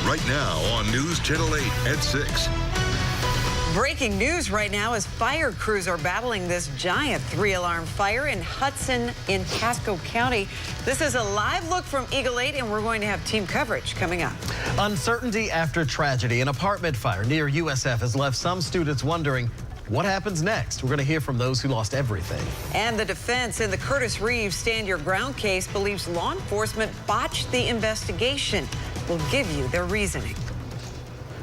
right now on News Channel 8 at 6. Breaking news right now as fire crews are battling this giant 3-alarm fire in Hudson in Pasco County. This is a live look from Eagle 8, and we're going to have team coverage coming up. Uncertainty after tragedy. An apartment fire near USF has left some students wondering what happens next. We're going to hear from those who lost everything. And the defense in the Curtis Reeves Stand Your Ground case believes law enforcement botched the investigation. We'll give you their reasoning.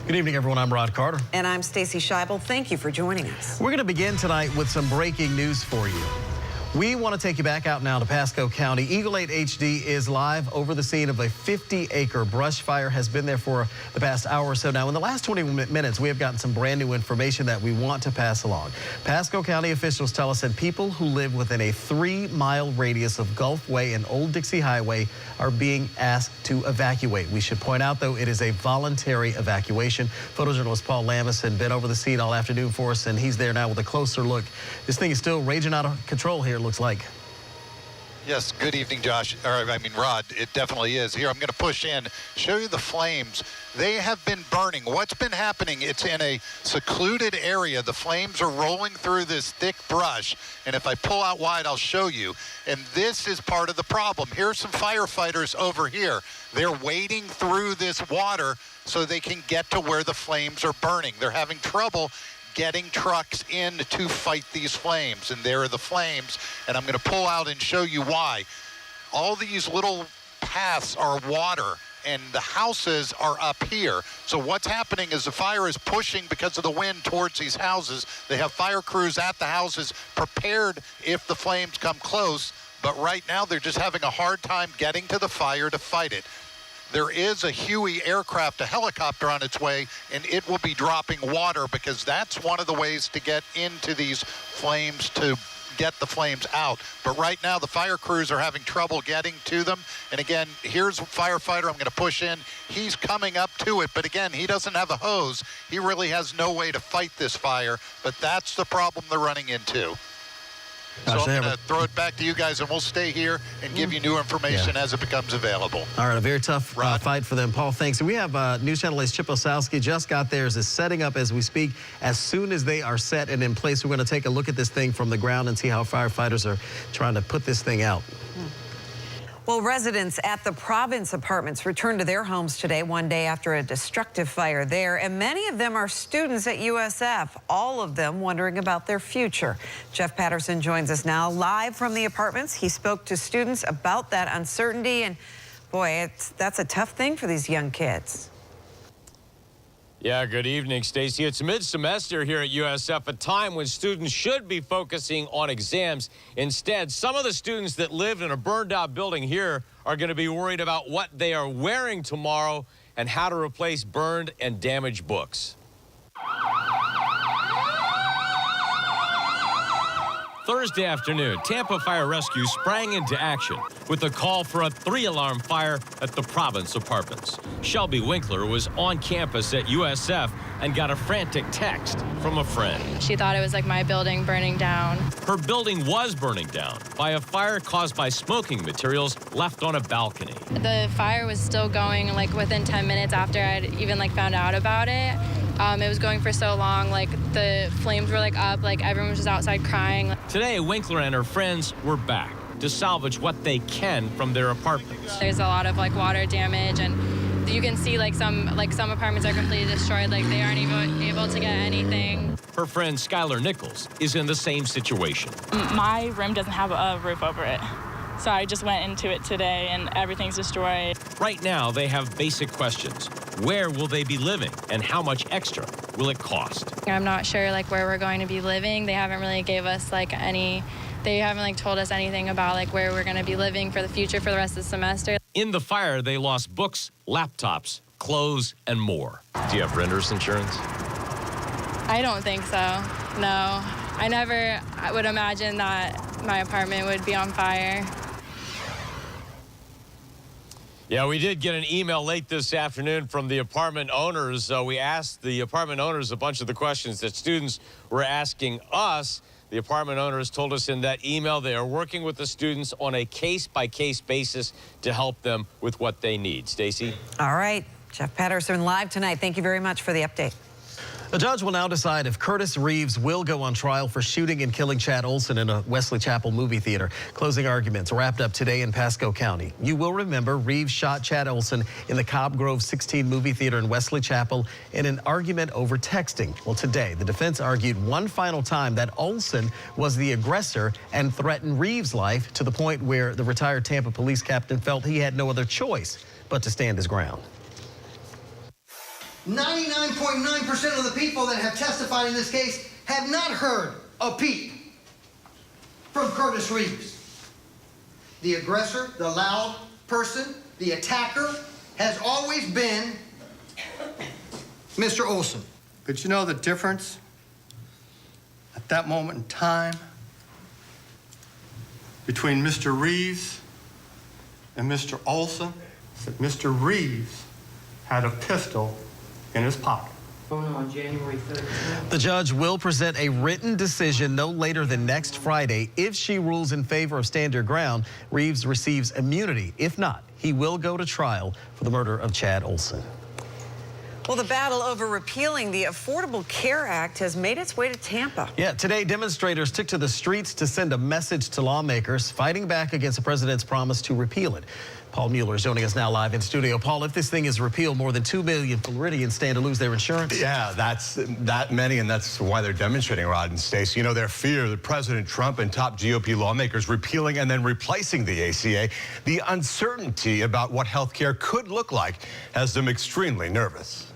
Good evening, everyone. I'm Rod Carter. And I'm Stacy Scheibel. Thank you for joining us. We're going to begin tonight with some breaking news for you. We want to take you back out now to Pasco County. Eagle 8 HD is live over the scene of a 50-acre brush fire. Has been there for the past hour or so now. In the last 20 minutes, we have gotten some brand new information that we want to pass along. Pasco County officials tell us that people who live within a 3-mile radius of Gulf Way and Old Dixie Highway are being asked to evacuate. We should point out, though, it is a voluntary evacuation. Photojournalist Paul Lamis had been over the scene all afternoon for us, and he's there now with a closer look. This thing is still raging out of control here, it looks like. Yes, good evening, Josh. Rod, it definitely is. Here, I'm going to push in, show you the flames. They have been burning. What's been happening, it's in a secluded area. The flames are rolling through this thick brush, and if I pull out wide, I'll show you. And this is part of the problem. Here's some firefighters over here. They're wading through this water so they can get to where the flames are burning. They're having trouble getting trucks in to fight these flames, and there are the flames, and I'm going to pull out and show you why. All these little paths are water, and the houses are up here. So what's happening is the fire is pushing because of the wind towards these houses. They have fire crews at the houses prepared if the flames come close, but right now they're just having a hard time getting to the fire to fight it. There is a Huey aircraft, a helicopter on its way, and it will be dropping water because that's one of the ways to get into these flames, to get the flames out. But right now, the fire crews are having trouble getting to them. And again, here's a firefighter. I'm going to push in. He's coming up to it, but again, he doesn't have a hose. He really has no way to fight this fire, but that's the problem they're running into. So I'm going to throw it back to you guys, and we'll stay here and give you new information as it becomes available. All right, a very tough fight for them. Paul, thanks. We have News Channel 8's Chip Osowski just got theirs, is setting up as we speak. As soon as they are set and in place, we're going to take a look at this thing from the ground and see how firefighters are trying to put this thing out. Well, residents at the Province Apartments returned to their homes today, one day after a destructive fire there, and many of them are students at USF, all of them wondering about their future. Jeff Patterson joins us now live from the apartments. He spoke to students about that uncertainty, and boy, that's a tough thing for these young kids. Yeah, good evening, Stacy. It's mid-semester here at USF, a time when students should be focusing on exams. Instead, some of the students that live in a burned-out building here are going to be worried about what they are wearing tomorrow and how to replace burned and damaged books. Thursday afternoon, Tampa Fire Rescue sprang into action with a call for a 3-alarm fire at the Province Apartments. Shelby Winkler was on campus at USF and got a frantic text from a friend. She thought it was like my building burning down. Her building was burning down by a fire caused by smoking materials left on a balcony. The fire was still going like within 10 minutes after I'd even found out about it. It was going for so long, the flames were up, everyone was just outside crying. Today, Winkler and her friends were back to salvage what they can from their apartments. There's a lot of water damage, and you can see some apartments are completely destroyed. They aren't even able to get anything. Her friend Skylar Nichols is in the same situation. My room doesn't have a roof over it. So I just went into it today, and everything's destroyed. Right now, they have basic questions. Where will they be living, and how much extra will it cost? I'm not sure where we're going to be living. They haven't really gave us they haven't told us anything about where we're going to be living for the future for the rest of the semester. In the fire, they lost books, laptops, clothes, and more. Do you have renter's insurance? I don't think so, no. I would imagine that my apartment would be on fire. Yeah, we did get an email late this afternoon from the apartment owners. We asked the apartment owners a bunch of the questions that students were asking us. The apartment owners told us in that email they are working with the students on a case-by-case basis to help them with what they need. Stacy? All right. Jeff Patterson live tonight. Thank you very much for the update. A judge will now decide if Curtis Reeves will go on trial for shooting and killing Chad Olson in a Wesley Chapel movie theater. Closing arguments wrapped up today in Pasco County. You will remember Reeves shot Chad Olson in the Cobb Grove 16 movie theater in Wesley Chapel in an argument over texting. Well, today, the defense argued one final time that Olson was the aggressor and threatened Reeves' life to the point where the retired Tampa police captain felt he had no other choice but to stand his ground. 99.9% of the people that have testified in this case have not heard a peep from Curtis Reeves. The aggressor, the loud person, the attacker has always been Mr. Olson. But you know the difference at that moment in time between Mr. Reeves and Mr. Olson? That Mr. Reeves had a pistol in his pocket. On January 13th. The judge will present a written decision no later than next Friday. If she rules in favor of stand your ground, Reeves receives immunity. If not, he will go to trial for the murder of Chad Olson. Well, the battle over repealing the Affordable Care Act has made its way to Tampa. Yeah, today demonstrators took to the streets to send a message to lawmakers fighting back against the president's promise to repeal it. Paul Mueller is joining us now live in studio. Paul, if this thing is repealed, more than 2 million Floridians stand to lose their insurance. Yeah, that's that many, and that's why they're demonstrating, Rod and Stacey. You know, their fear that President Trump and top GOP lawmakers repealing and then replacing the ACA, the uncertainty about what health care could look like has them extremely nervous.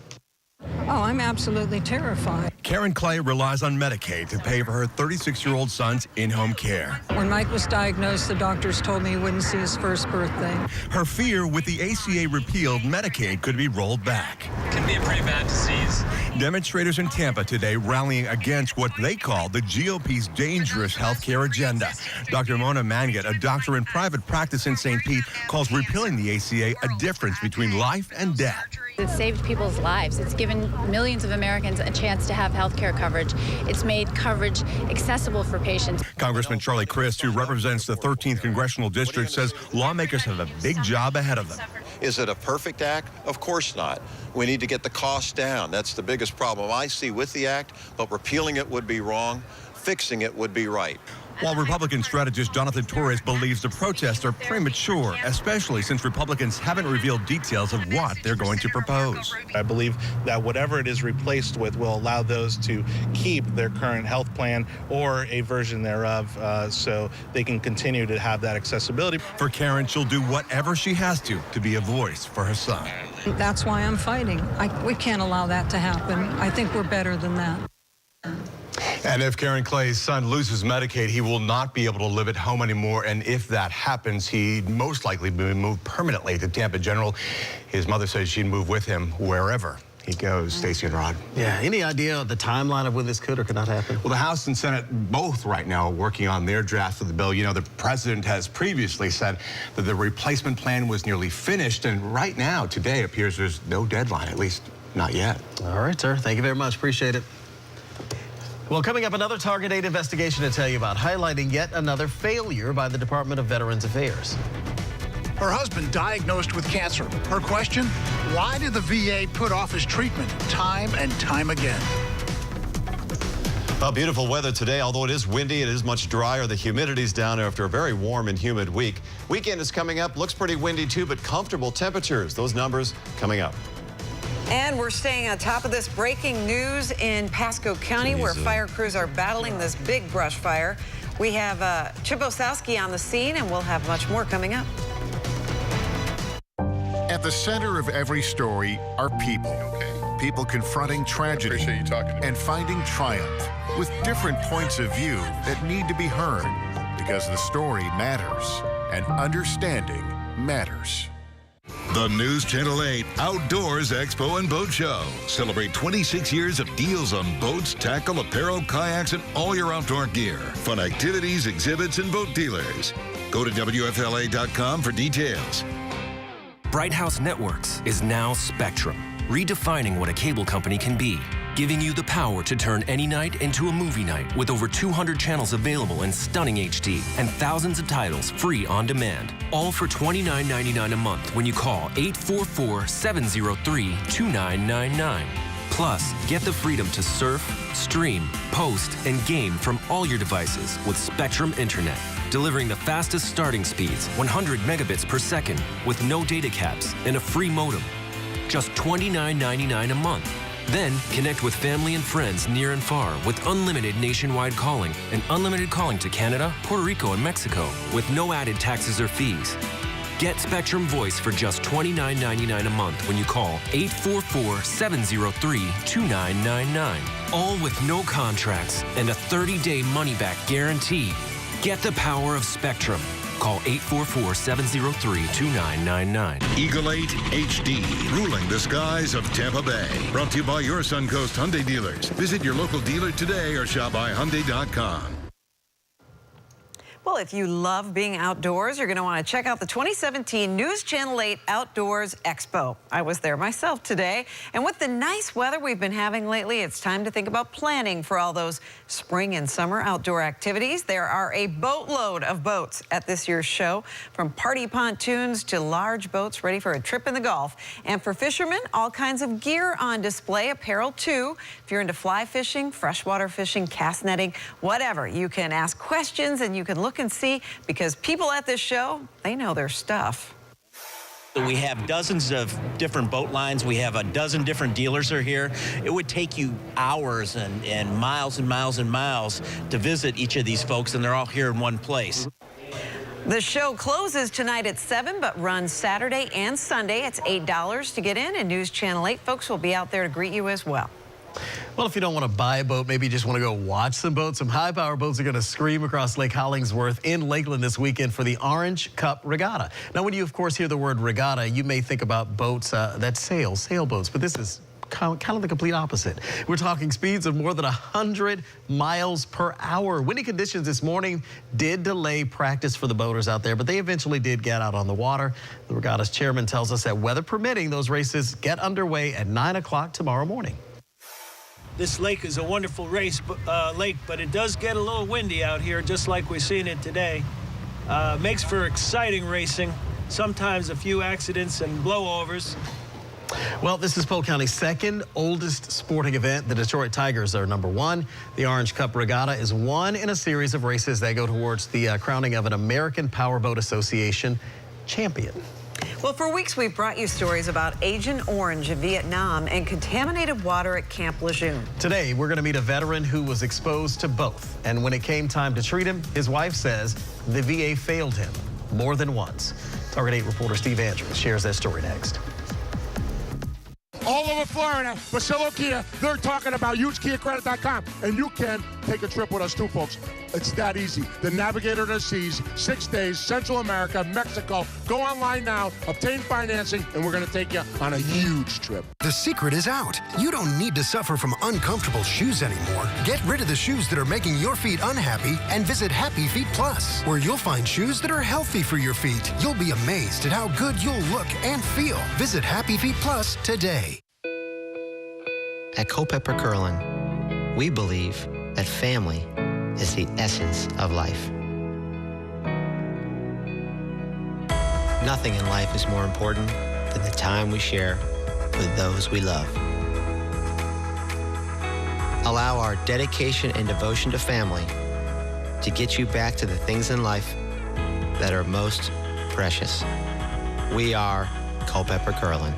Oh, I'm absolutely terrified. Karen Clay relies on Medicaid to pay for her 36-year-old son's in-home care. When Mike was diagnosed, the doctors told me he wouldn't see his first birthday. Her fear with the ACA repealed, Medicaid could be rolled back. Can be a pretty bad disease. Demonstrators in Tampa today rallying against what they call the GOP's dangerous health care agenda. Dr. Mona Mangat, a doctor in private practice in St. Pete, calls repealing the ACA a difference between life and death. It's saved people's lives. It's given millions of Americans a chance to have health care coverage. It's made coverage accessible for patients. Congressman Charlie Crist, who represents the 13th Congressional District, says lawmakers have a big job ahead of them. Is it a perfect act? Of course not. We need to get the cost down. That's the biggest problem I see with the act, but repealing it would be wrong. Fixing it would be right. While Republican strategist Jonathan Torres believes the protests are premature, especially since Republicans haven't revealed details of what they're going to propose. I believe that whatever it is replaced with will allow those to keep their current health plan or a version thereof so they can continue to have that accessibility. For Karen, she'll do whatever she has to be a voice for her son. That's why I'm fighting. We can't allow that to happen. I think we're better than that. And if Karen Clay's son loses Medicaid, he will not be able to live at home anymore. And if that happens, he'd most likely be moved permanently to Tampa General. His mother says she'd move with him wherever he goes. Stacey and Rod. Yeah, any idea of the timeline of when this could or could not happen? Well, the House and Senate both right now are working on their draft of the bill. You know, the president has previously said that the replacement plan was nearly finished. And right now, today, it appears there's no deadline, at least not yet. All right, sir. Thank you very much. Appreciate it. Well, coming up, another Target 8 investigation to tell you about, highlighting yet another failure by the Department of Veterans Affairs. Her husband diagnosed with cancer. Her question, why did the VA put off his treatment time and time again? Well, beautiful weather today, although it is windy, it is much drier. The humidity's down after a very warm and humid week. Weekend is coming up, looks pretty windy too, but comfortable temperatures. Those numbers coming up. And we're staying on top of this breaking news in Pasco County, where fire crews are battling this big brush fire. We have Chip Osowski on the scene, and we'll have much more coming up. At the center of every story are people. People confronting tragedy and finding triumph with different points of view that need to be heard, because the story matters and understanding matters. The News Channel 8 Outdoors Expo and Boat Show. Celebrate 26 years of deals on boats, tackle, apparel, kayaks, and all your outdoor gear. Fun activities, exhibits, and boat dealers. Go to WFLA.com for details. Bright House Networks is now Spectrum, redefining what a cable company can be. giving you the power to turn any night into a movie night with over 200 channels available in stunning HD and thousands of titles free on demand. All for $29.99 a month when you call 844-703-2999. Plus, get the freedom to surf, stream, post, and game from all your devices with Spectrum Internet, delivering the fastest starting speeds, 100 megabits per second, with no data caps and a free modem. Just $29.99 a month. Then, connect with family and friends near and far with unlimited nationwide calling and unlimited calling to Canada, Puerto Rico, and Mexico with no added taxes or fees. Get Spectrum Voice for just $29.99 a month when you call 844-703-2999. All with no contracts and a 30-day money-back guarantee. Get the power of Spectrum. Call 844-703-2999. Eagle 8 HD, ruling the skies of Tampa Bay. Brought to you by your Suncoast Hyundai dealers. Visit your local dealer today or shop by Hyundai.com. Well, if you love being outdoors, you're going to want to check out the 2017 News Channel 8 Outdoors Expo. I was there myself today, and with the nice weather we've been having lately, it's time to think about planning for all those spring and summer outdoor activities. There are a boatload of boats at this year's show, from party pontoons to large boats ready for a trip in the Gulf. And for fishermen, all kinds of gear on display, apparel too. If you're into fly fishing, freshwater fishing, cast netting, whatever, you can ask questions and you can look and see, because people at this show, they know their stuff. We have dozens of different boat lines. We have a dozen different dealers are here. It would take you hours and miles and miles and miles to visit each of these folks, and they're all here in one place. The show closes tonight at 7, but runs Saturday and Sunday. It's $8 to get in, and News Channel 8 folks will be out there to greet you as well. Well, if you don't want to buy a boat, maybe you just want to go watch some boats. Some high-power boats are going to scream across Lake Hollingsworth in Lakeland this weekend for the Orange Cup Regatta. Now, when you, of course, hear the word regatta, you may think about boats that sail, sailboats, but this is kind of the complete opposite. We're talking speeds of more than 100 miles per hour. Windy conditions this morning did delay practice for the boaters out there, but they eventually did get out on the water. The regatta's chairman tells us that weather permitting, those races get underway at 9 o'clock tomorrow morning. This lake is a wonderful lake, but it does get a little windy out here, just like we're seeing it today. Makes for exciting racing, sometimes a few accidents and blowovers. Well, this is Polk County's second oldest sporting event. The Detroit Tigers are #1. The Orange Cup Regatta is one in a series of races that go towards the crowning of an American Powerboat Association champion. Well, for weeks we've brought you stories about Agent Orange in Vietnam and contaminated water at Camp Lejeune. Today, we're going to meet a veteran who was exposed to both. And when it came time to treat him, his wife says the VA failed him more than once. Target 8 reporter Steve Andrews shares that story next. All over Florida, Basillo Kia, they're talking about usekiacredit.com, and you can take a trip with us too, folks. It's that easy. The Navigator to the Seas, 6 days, Central America, Mexico. Go online now, obtain financing, and we're going to take you on a huge trip. The secret is out. You don't need to suffer from uncomfortable shoes anymore. Get rid of the shoes that are making your feet unhappy and visit Happy Feet Plus, where you'll find shoes that are healthy for your feet. You'll be amazed at how good you'll look and feel. Visit Happy Feet Plus today. At Culpeper Curlin, we believe that family is the essence of life. Nothing in life is more important than the time we share with those we love. Allow our dedication and devotion to family to get you back to the things in life that are most precious. We are Culpeper Curlin.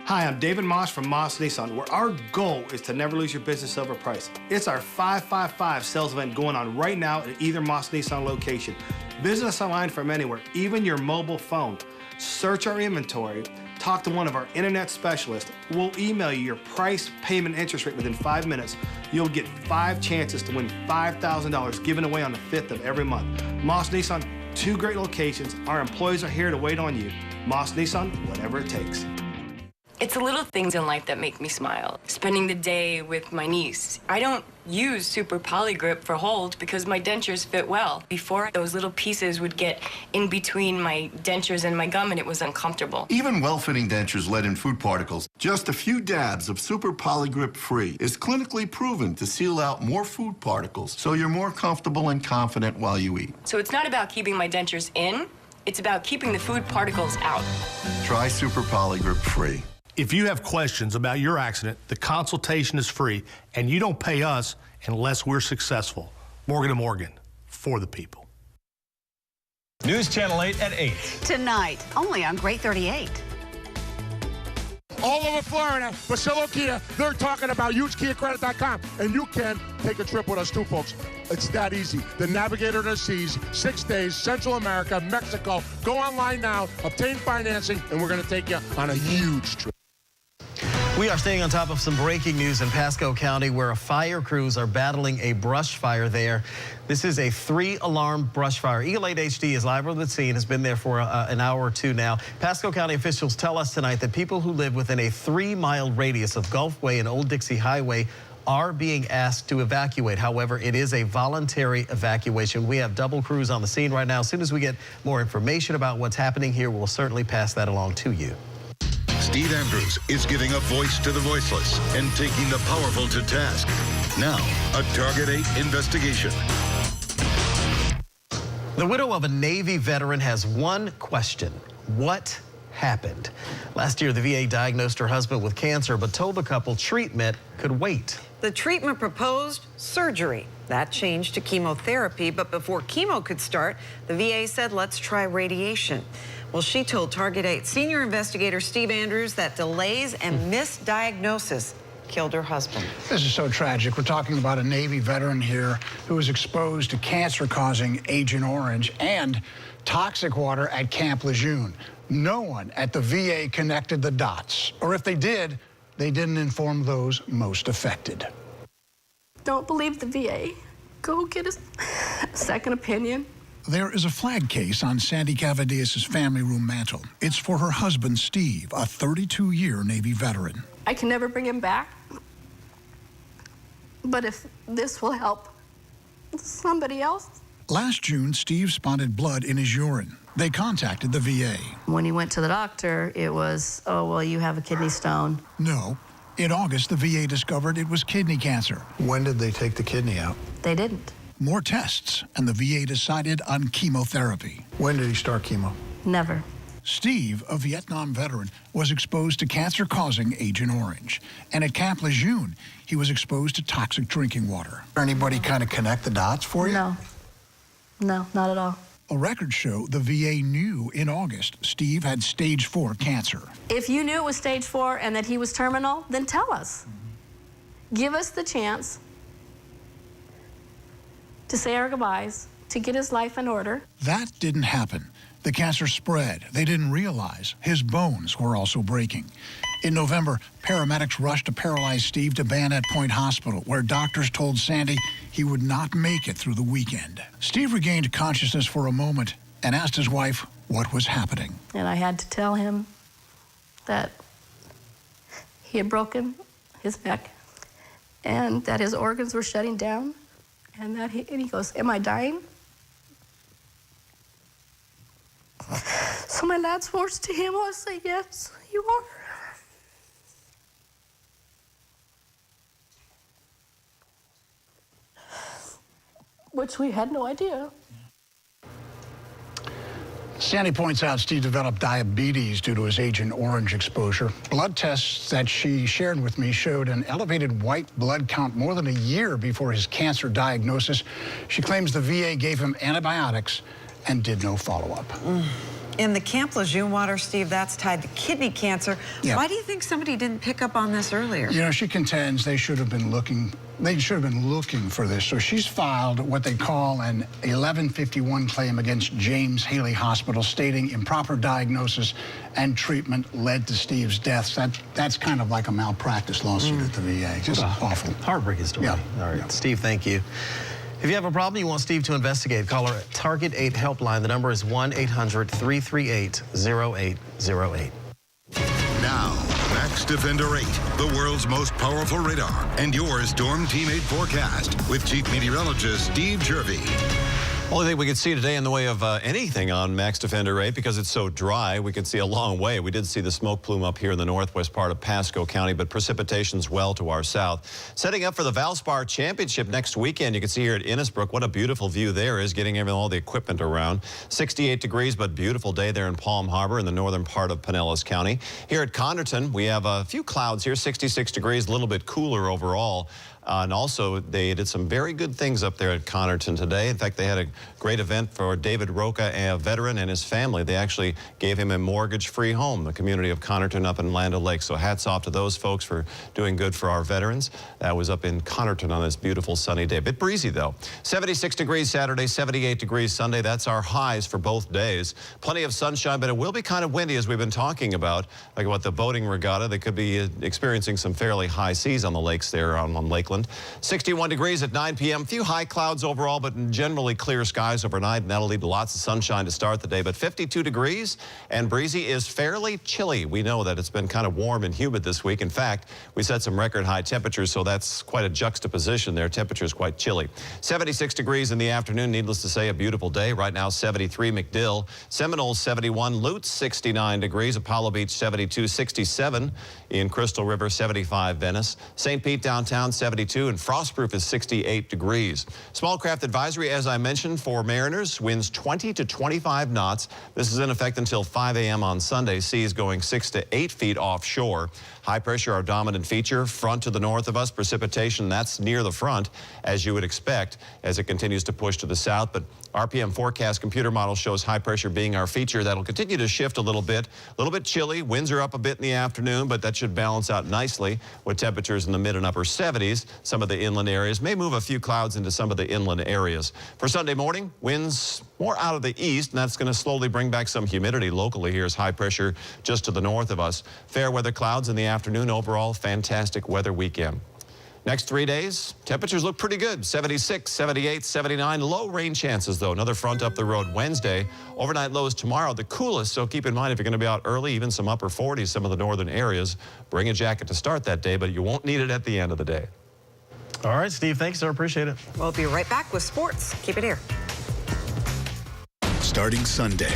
Hi, I'm David Moss from Moss Nissan, where our goal is to never lose your business over price. It's our 555 sales event going on right now at either Moss Nissan location. Visit us online from anywhere, even your mobile phone. Search our inventory, talk to one of our internet specialists. We'll email you your price, payment, interest rate within 5 minutes. You'll get 5 chances to win $5,000 given away on the 5th of every month. Moss Nissan, 2 great locations. Our employees are here to wait on you. Moss Nissan, whatever it takes. It's the little things in life that make me smile. Spending the day with my niece. I don't use Super Polygrip for hold because my dentures fit well. Before, those little pieces would get in between my dentures and my gum and it was uncomfortable. Even well-fitting dentures let in food particles. Just a few dabs of Super Polygrip Free is clinically proven to seal out more food particles so you're more comfortable and confident while you eat. So it's not about keeping my dentures in, it's about keeping the food particles out. Try Super Polygrip Free. If you have questions about your accident, the consultation is free, and you don't pay us unless we're successful. Morgan & Morgan, for the people. News Channel 8 at 8. Tonight, only on Great 38. All over Florida, Basillo Kia, they're talking about usekiacredit.com. And you can take a trip with us too, folks. It's that easy. The Navigator to the Seas, 6 days, Central America, Mexico. Go online now, obtain financing, and we're going to take you on a huge trip. We are staying on top of some breaking news in Pasco County where fire crews are battling a brush fire there. This is a 3-alarm brush fire. Eagle 8 HD is live on the scene, has been there for an hour or two now. Pasco County officials tell us tonight that people who live within a 3-mile radius of Gulfway and Old Dixie Highway are being asked to evacuate. However, it is a voluntary evacuation. We have double crews on the scene right now. As soon as we get more information about what's happening here, we'll certainly pass that along to you. Steve Andrews is giving a voice to the voiceless and taking the powerful to task. Now, a Target 8 investigation. The widow of a Navy veteran has one question. What happened? Last year, the VA diagnosed her husband with cancer, but told the couple treatment could wait. The treatment proposed surgery. That changed to chemotherapy, but before chemo could start, the VA said, let's try radiation. Well, she told Target 8 senior investigator Steve Andrews that delays and misdiagnosis killed her husband. This is so tragic. We're talking about a Navy veteran here who was exposed to cancer-causing Agent Orange and toxic water at Camp Lejeune. No one at the VA connected the dots, or if they did, they didn't inform those most affected. Don't believe the VA. Go get a second opinion. There is a flag case on Sandy Cavadias' family room mantel. It's for her husband, Steve, a 32-year Navy veteran. I can never bring him back. But if this will help somebody else. Last June, Steve spotted blood in his urine. They contacted the VA. When he went to the doctor, it was, oh, well, you have a kidney stone. No. In August, the VA discovered it was kidney cancer. When did they take the kidney out? They didn't. More tests, and the VA decided on chemotherapy. When did he start chemo? Never. Steve, a Vietnam veteran, was exposed to cancer-causing Agent Orange. And at Camp Lejeune, he was exposed to toxic drinking water. Anybody kind of connect the dots for you? No. No, not at all. A records show the VA knew in August Steve had stage 4 cancer. If you knew it was stage 4 and that he was terminal, then tell us. Give us the chance to say our goodbyes, to get his life in order. That didn't happen. The cancer spread. They didn't realize his bones were also breaking. In November, paramedics rushed to paralyze Steve to Bayonet Point Hospital, where doctors told Sandy he would not make it through the weekend. Steve regained consciousness for a moment and asked his wife what was happening. And I had to tell him that he had broken his neck and that his organs were shutting down. And he goes, am I dying? So my last words to him was, say, yes, you are. Which we had no idea. Sandy points out Steve developed diabetes due to his Agent Orange exposure. Blood tests that she shared with me showed an elevated white blood count more than a year before his cancer diagnosis. She claims the VA gave him antibiotics and did no follow-up. In the Camp Lejeune water, Steve, that's tied to kidney cancer. Yeah. Why do you think somebody didn't pick up on this earlier? You know, she contends they should have been looking for this. So she's filed what they call an 1151 claim against James Haley Hospital, stating improper diagnosis and treatment led to Steve's death. That's kind of like a malpractice lawsuit at the VA. Just awful. Heartbreaking story. Yeah. All right, Steve, thank you. If you have a problem you want Steve to investigate, call our Target 8 helpline. The number is 1-800-338-0808. Now, Max Defender 8, the world's most powerful radar, and your Storm Team 8 forecast with Chief Meteorologist Steve Jervey. Only thing we could see today in the way of anything on Max Defender 8, because it's so dry, we can see a long way. We did see the smoke plume up here in the northwest part of Pasco County, but precipitation's well to our south. Setting up for the Valspar Championship next weekend, you can see here at Innisbrook what a beautiful view there is, getting all the equipment around. 68 degrees, but beautiful day there in Palm Harbor in the northern part of Pinellas County. Here at Connerton, we have a few clouds here, 66 degrees, a little bit cooler overall. And also, they did some very good things up there at Connerton today. In fact, they had a great event for David Roca, a veteran, and his family. They actually gave him a mortgage-free home, the community of Connerton up in Land O'Lakes. So hats off to those folks for doing good for our veterans. That was up in Connerton on this beautiful sunny day. A bit breezy, though. 76 degrees Saturday, 78 degrees Sunday. That's our highs for both days. Plenty of sunshine, but it will be kind of windy, as we've been talking about. Like about the boating regatta, they could be experiencing some fairly high seas on the lakes there on Lakeland. 61 degrees at 9 p.m. Few high clouds overall, but generally clear skies overnight, and that'll lead to lots of sunshine to start the day. But 52 degrees and breezy is fairly chilly. We know that it's been kind of warm and humid this week. In fact, we set some record high temperatures, so that's quite a juxtaposition there. Temperatures quite chilly. 76 degrees in the afternoon. Needless to say, a beautiful day. Right now, 73 McDill. Seminoles 71. Lutz 69 degrees. Apollo Beach 72. 67 in Crystal River. 75 Venice. St. Pete downtown 72. And frostproof is 68 degrees. Small craft advisory, as I mentioned, for mariners. Winds 20 to 25 knots. This is in effect until 5 a.m. on Sunday. Seas going 6 to 8 feet offshore. High pressure, our dominant feature. Front to the north of us. Precipitation, that's near the front, as you would expect, as it continues to push to the south. But RPM forecast computer model shows high pressure being our feature. That'll continue to shift a little bit chilly. Winds are up a bit in the afternoon, but that should balance out nicely with temperatures in the mid and upper 70s. Some of the inland areas may move a few clouds into some of the inland areas. For Sunday morning, winds more out of the east, and that's going to slowly bring back some humidity locally. Here's high pressure just to the north of us. Fair weather clouds in the afternoon. Overall, fantastic weather weekend. Next 3 days, temperatures look pretty good. 76, 78, 79. Low rain chances, though. Another front up the road Wednesday. Overnight lows tomorrow, the coolest. So keep in mind, if you're going to be out early, even some upper 40s, some of the northern areas, bring a jacket to start that day, but you won't need it at the end of the day. All right, Steve. Thanks, sir. Appreciate it. We'll be right back with sports. Keep it here. Starting Sunday,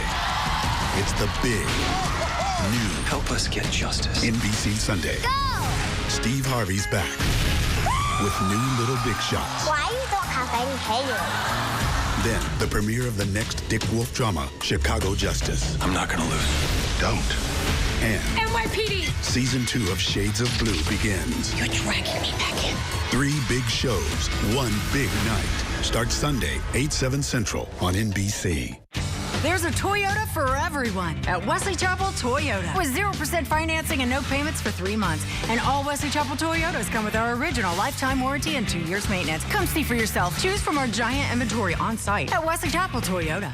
it's the big new Help us get justice. NBC Sunday. Go! Steve Harvey's back with new Little Big Shots. Why you don't have any hair? Then the premiere of the next Dick Wolf drama, Chicago Justice. I'm not going to lose. Don't. And NYPD! Season 2 of Shades of Blue begins. You're dragging me back in. 3 big shows, 1 big night. Starts Sunday, 8/7 Central on NBC. There's a Toyota for everyone at Wesley Chapel Toyota. With 0% financing and no payments for 3 months. And all Wesley Chapel Toyotas come with our original lifetime warranty and 2 years maintenance. Come see for yourself. Choose from our giant inventory on site at Wesley Chapel Toyota.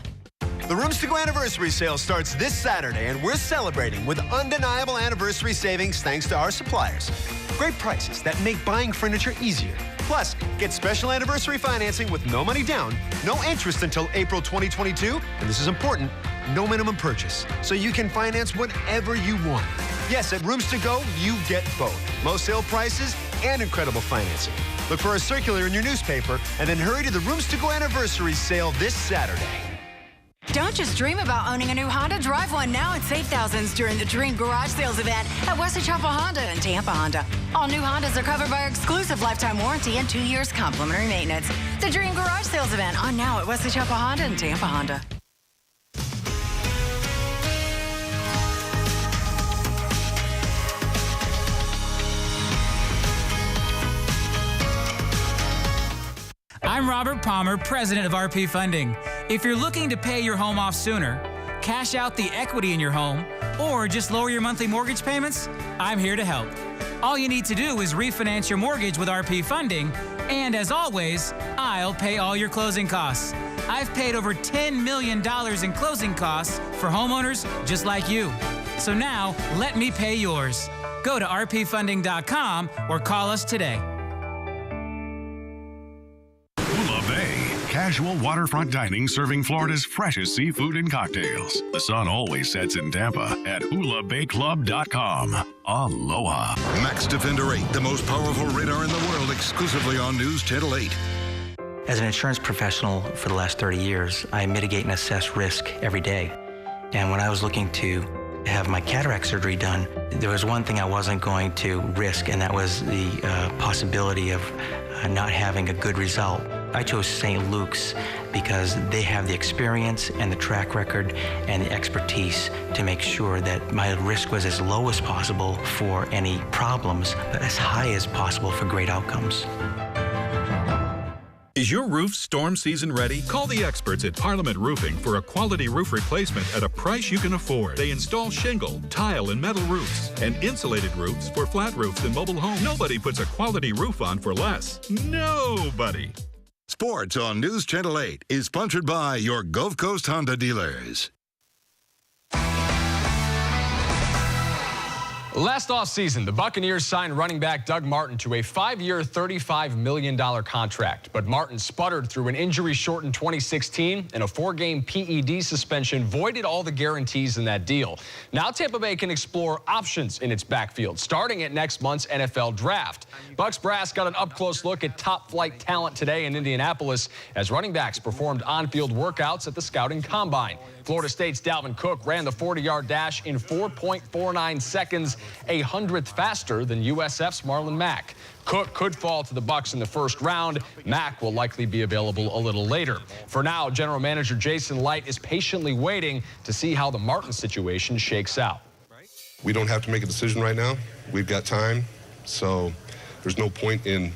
The Rooms to Go anniversary sale starts this Saturday, and we're celebrating with undeniable anniversary savings thanks to our suppliers. Great prices that make buying furniture easier. Plus, get special anniversary financing with no money down, no interest until April 2022, and this is important, no minimum purchase, so you can finance whatever you want. Yes, at Rooms to Go, you get both. Most sale prices and incredible financing. Look for a circular in your newspaper, and then hurry to the Rooms to Go anniversary sale this Saturday. Don't just dream about owning a new Honda. Drive one now and save thousands during the Dream Garage Sales event at Wesley Chapel Honda and Tampa Honda. All new Hondas are covered by our exclusive lifetime warranty and 2 years complimentary maintenance. The Dream Garage Sales event on now at Wesley Chapel Honda and Tampa Honda. I'm Robert Palmer, president of RP Funding. If you're looking to pay your home off sooner, cash out the equity in your home, or just lower your monthly mortgage payments, I'm here to help. All you need to do is refinance your mortgage with RP Funding, and as always, I'll pay all your closing costs. I've paid over $10 million in closing costs for homeowners just like you. So now, let me pay yours. Go to rpfunding.com or call us today. casual waterfront dining serving Florida's freshest seafood and cocktails. The sun always sets in Tampa at hulabayclub.com. Aloha. Max Defender 8, the most powerful radar in the world, exclusively on News Channel 8. As an insurance professional for the last 30 years, I mitigate and assess risk every day. And when I was looking to have my cataract surgery done, there was one thing I wasn't going to risk, and that was the possibility of not having a good result. I chose St. Luke's because they have the experience and the track record and the expertise to make sure that my risk was as low as possible for any problems, but as high as possible for great outcomes. Is your roof storm season ready? Call the experts at Parliament Roofing for a quality roof replacement at a price you can afford. They install shingle, tile, and metal roofs, and insulated roofs for flat roofs and mobile homes. Nobody puts a quality roof on for less. Nobody. Sports on News Channel 8 is sponsored by your Gulf Coast Honda dealers. Last offseason, the Buccaneers signed running back Doug Martin to a 5-year, $35 million contract. But Martin sputtered through an injury-shortened 2016, and a 4-game PED suspension voided all the guarantees in that deal. Now Tampa Bay can explore options in its backfield, starting at next month's NFL Draft. Bucs brass got an up-close look at top-flight talent today in Indianapolis as running backs performed on-field workouts at the Scouting Combine. Florida State's Dalvin Cook ran the 40-yard dash in 4.49 seconds, a hundredth faster than USF's Marlon Mack. Cook could fall to the Bucs in the first round. Mack will likely be available a little later. For now, General Manager Jason Light is patiently waiting to see how the Martin situation shakes out. We don't have to make a decision right now. We've got time, so there's no point in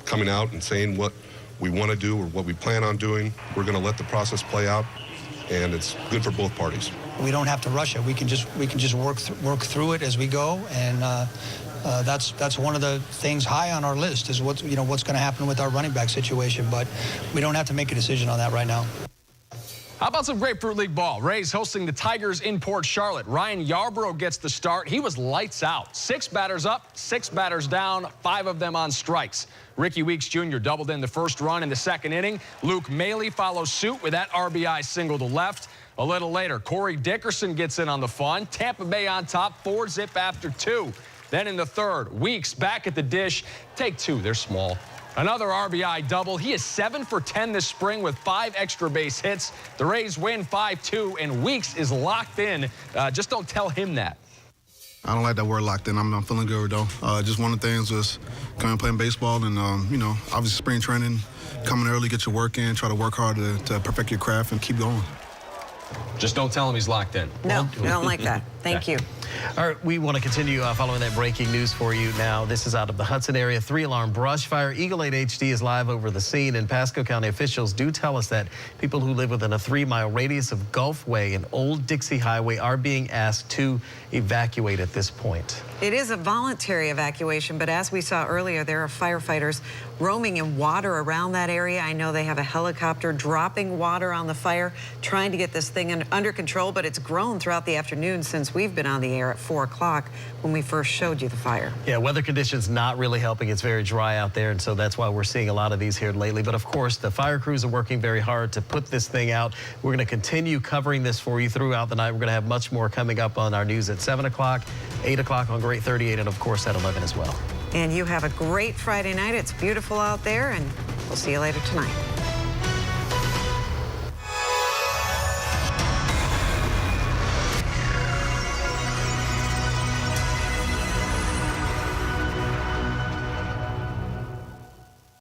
coming out and saying what we want to do or what we plan on doing. We're going to let the process play out, and it's good for both parties. We don't have to rush it. We can just work through it as we go, and that's one of the things high on our list is what's going to happen with our running back situation. But we don't have to make a decision on that right now. How about some Grapefruit League ball? Rays hosting the Tigers in Port Charlotte. Ryan Yarbrough gets the start. He was lights out. 6 batters up, 6 batters down, 5 of them on strikes. Ricky Weeks Jr. doubled in the first run in the second inning. Luke Maley follows suit with that RBI single to left. A little later, Corey Dickerson gets in on the fun. Tampa Bay on top, 4-zip after 2. Then in the third, Weeks back at the dish. Take 2, they're small. Another RBI double. He is 7 for 10 this spring with 5 extra base hits. The Rays win 5-2, and Weeks is locked in. Just don't tell him that. I don't like that word locked in. I'm feeling good, though. Just one of the things was coming and playing baseball and, obviously spring training, coming early, get your work in, try to work hard to perfect your craft and keep going. Just don't tell him he's locked in. No, we don't like that. Thank you. All right, we want to continue following that breaking news for you now. This is out of the Hudson area. 3-alarm brush fire. Eagle 8 HD is live over the scene, and Pasco County officials do tell us that people who live within a 3-mile radius of Gulf Way and Old Dixie Highway are being asked to evacuate at this point. It is a voluntary evacuation, but as we saw earlier, there are firefighters roaming in water around that area. I know they have a helicopter dropping water on the fire, trying to get this thing under control, but it's grown throughout the afternoon since we've been on the air at 4 o'clock when we first showed you the fire. Yeah, weather conditions not really helping. It's very dry out there, and so that's why we're seeing a lot of these here lately. But of course, the fire crews are working very hard to put this thing out. We're going to continue covering this for you throughout the night. We're going to have much more coming up on our news at 7 o'clock, 8 o'clock on Great 38, and of course at 11 as well. And you have a great Friday night. It's beautiful out there, and we'll see you later tonight.